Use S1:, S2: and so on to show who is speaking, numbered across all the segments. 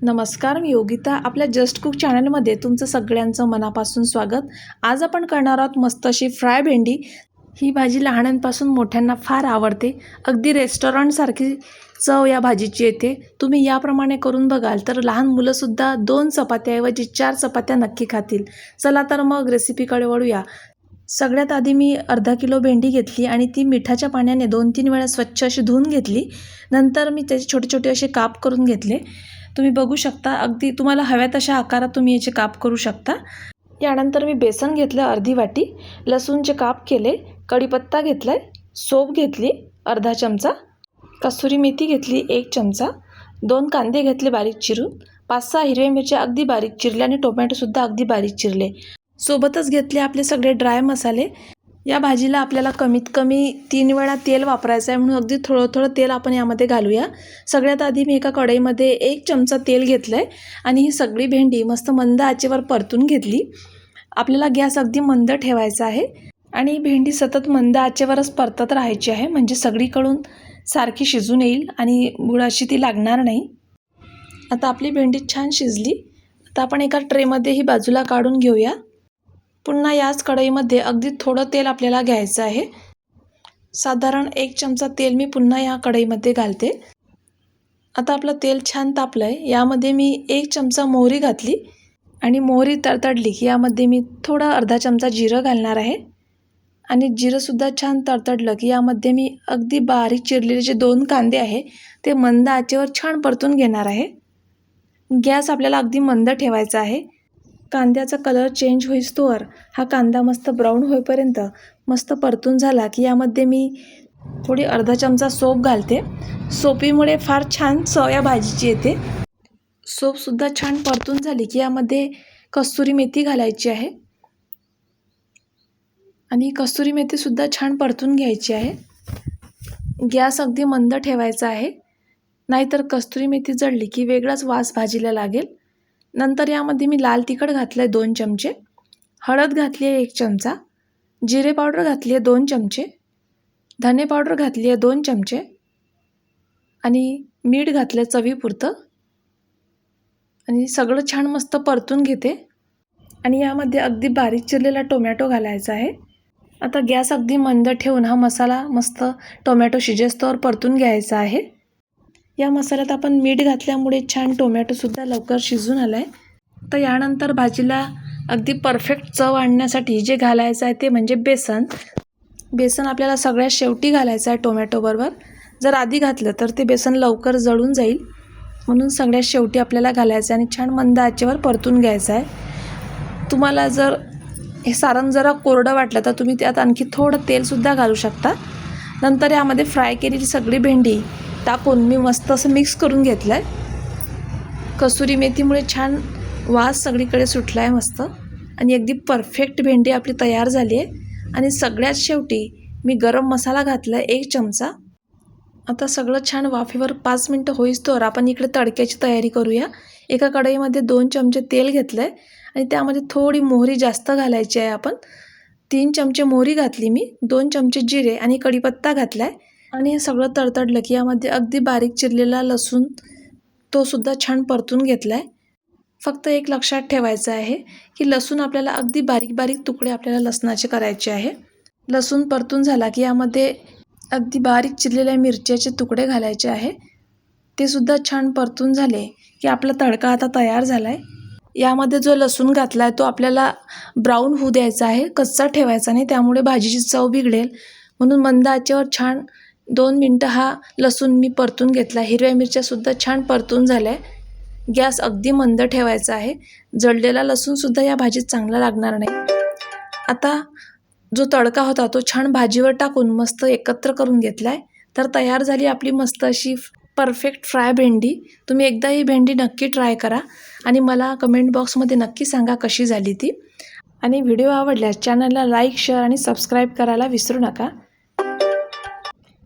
S1: नमस्कार, मी योगिता. आपल्या just cook चॅनलमध्ये तुमचं सगळ्यांचं मनापासून स्वागत. आज आपण करणार आहोत मस्त अशी फ्राय भेंडी. ही भाजी लहानांपासून मोठ्यांना फार आवडते. अगदी रेस्टॉरंटसारखी चव या भाजीची येते. तुम्ही याप्रमाणे करून बघाल तर लहान मुलंसुद्धा 2 चपात्याऐवजी 4 चपात्या नक्की खातील. चला तर मग रेसिपीकडे वळूया. सगळ्यात आधी मी अर्धा किलो भेंडी घेतली आणि ती मिठाच्या पाण्याने 2-3 वेळा स्वच्छ अशी धुवून घेतली. नंतर मी त्याचे छोटे छोटे असे काप करून घेतले. तुम्ही बघू शकता, अगदी तुम्हाला हव्या तशा आकारात तुम्ही याचे काप करू शकता. यानंतर मी बेसन घेतलं अर्धी वाटी, लसूणचे काप केले, कढीपत्ता घेतलाय, सोप घेतली अर्धा चमचा, कसुरी मेथी घेतली 1 चमचा, 2 कांदे घेतले बारीक चिरून, 5-6 हिरव्या मिरच्या अगदी बारीक चिरल्या आणि टोमॅटोसुद्धा अगदी बारीक चिरले. सोबतच घेतले आपले सगळे ड्राय मसाले. या भाजीला आपल्याला कमीत कमी 3 वेळा तेल वापरायचं आहे, म्हणून अगदी थोडं थोडं तेल आपण यामध्ये घालूया. सगळ्यात आधी मी एका कढईमध्ये 1 चमचा तेल घेतलं आहे आणि ही सगळी भेंडी मस्त मंद आचेवर परतून घेतली. आपल्याला गॅस अगदी मंद ठेवायचा आहे आणि भेंडी सतत मंद आचेवरच परतत राहायची आहे, म्हणजे सगळीकडून सारखी शिजून येईल आणि बुडाशी ती लागणार नाही. आता आपली भेंडी छान शिजली. आता आपण एका ट्रेमध्ये ही बाजूला काढून घेऊया. पुन्हा याच कढईमध्ये अगदी थोडं तेल आपल्याला घ्यायचं आहे. साधारण 1 चमचा तेल मी पुन्हा या कढईमध्ये घालते. आता आपलं तेल छान तापलं आहे. यामध्ये मी 1 चमचा मोहरी घातली आणि मोहरी तडतडली की यामध्ये मी थोडा अर्धा चमचा जिरं घालणार आहे आणि जिरंसुद्धा छान तडतडलं की यामध्ये मी अगदी बारीक चिरलेले जे 2 कांदे आहे ते मंद आचेवर छान परतून घेणार आहे. गॅस आपल्याला अगदी मंद ठेवायचा आहे. कांद्याचा कलर चेंज होईस्तोवर हा कांदा मस्त ब्राऊन होईपर्यंत मस्त परतून झाला की यामध्ये मी थोडी अर्धा चमचा सोप घालते. सोपीमुळे फार छान चव या भाजीची येते. सोपसुद्धा छान परतून झाली की यामध्ये कसुरी मेथी घालायची आहे आणि कसुरी मेथीसुद्धा छान परतून घ्यायची आहे. गॅस अगदी मंद ठेवायचा आहे, नाहीतर कस्तुरी मेथी जळली की वेगळाच वास भाजीला लागेल. नंतर यामध्ये मी लाल तिखट घातलं आहे 2 चमचे, हळद घातली आहे 1 चमचा, जिरे पावडर घातली आहे 2 चमचे, धने पावडर घातली आहे 2 चमचे आणि मीठ घातलं आहे चवीपुरतं आणि सगळं छान मस्त परतून घेते. आणि यामध्ये अगदी बारीक चिरलेला टोमॅटो घालायचा आहे. आता गॅस अगदी मंद ठेवून हा मसाला मस्त टोमॅटो शिजेस्तोवर परतून घ्यायचा आहे. या मसाल्यात आपण मीठ घातल्यामुळे छान टोमॅटोसुद्धा लवकर शिजून आला आहे. तर यानंतर भाजीला अगदी परफेक्ट चव आणण्यासाठी जे घालायचं आहे ते म्हणजे बेसन. बेसन आपल्याला सगळ्यात शेवटी घालायचं आहे टोमॅटोबरोबर. जर आधी घातलं तर ते बेसन लवकर जळून जाईल, म्हणून सगळ्यात शेवटी आपल्याला घालायचं आहे आणि छान मंद आचेवर परतून घ्यायचं आहे. तुम्हाला जर हे सारण जरा कोरडं वाटलं तर तुम्ही त्यात आणखी थोडं तेलसुद्धा घालू शकता. नंतर यामध्ये फ्राय केलेली सगळी भेंडी टाकून मी मस्त असं मिक्स करून घेतलं आहे. कसुरी मेथीमुळे छान वास सगळीकडे सुटला आहे मस्त आणि अगदी परफेक्ट भेंडी आपली तयार झाली आहे. आणि सगळ्यात शेवटी मी गरम मसाला घातला आहे 1 चमचा. आता सगळं छान वाफेवर 5 मिनटं होईस्तोवर आपण इकडे तडक्याची तयारी करूया. एका कढईमध्ये 2 चमचे तेल घेतलं आहे आणि त्यामध्ये थोडी मोहरी जास्त घालायची आहे. आपण 3 चमचे मोहरी घातली मी, 2 चमचे जिरे आणि कढीपत्ता घातला आहे आणि हे सगळं तडतडलं की यामध्ये अगदी बारीक चिरलेला लसूण तोसुद्धा छान परतून घेतला आहे. फक्त एक लक्षात ठेवायचं आहे की लसूण आपल्याला अगदी बारीक बारीक तुकडे आपल्याला लसणाचे करायचे आहे. लसूण परतून झाला की यामध्ये अगदी बारीक चिरलेल्या मिरच्याचे तुकडे घालायचे आहे. ते सुद्धा छान परतून झाले की आपला तडका आता तयार झाला आहे. यामध्ये जो लसूण घातला आहे तो आपल्याला ब्राऊन होऊ द्यायचा आहे, कच्चा ठेवायचा नाही, त्यामुळे भाजीची चव बिघडेल. म्हणून मंद आचेवर छान 2 मिनटं हा लसूण मी परतून घेतला. हिरव्या मिरच्यासुद्धा छान परतून झाल्या. गॅस अगदी मंद ठेवायचा आहे. जळलेला लसूणसुद्धा या भाजीत चांगला लागणार नाही. आता जो तडका होता तो छान भाजीवर टाकून मस्त एकत्र करून घेतला आहे. तर तयार झाली आपली मस्त अशी परफेक्ट फ्राय भेंडी. तुम्ही एकदा ही भेंडी नक्की ट्राय करा आणि मला कमेंट बॉक्समध्ये नक्की सांगा कशी झाली ती. आणि व्हिडिओ आवडल्यास चॅनलला लाईक, शेअर आणि सबस्क्राईब करायला विसरू नका.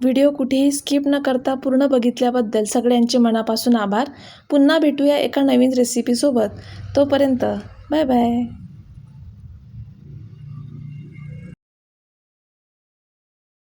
S1: व्हिडिओ कुठेही स्किप न करता पूर्ण बघितल्याबद्दल सगळ्यांचे मनापासून आभार. पुन्हा भेटूया एका नवीन रेसिपीसोबत. तोपर्यंत बाय बाय.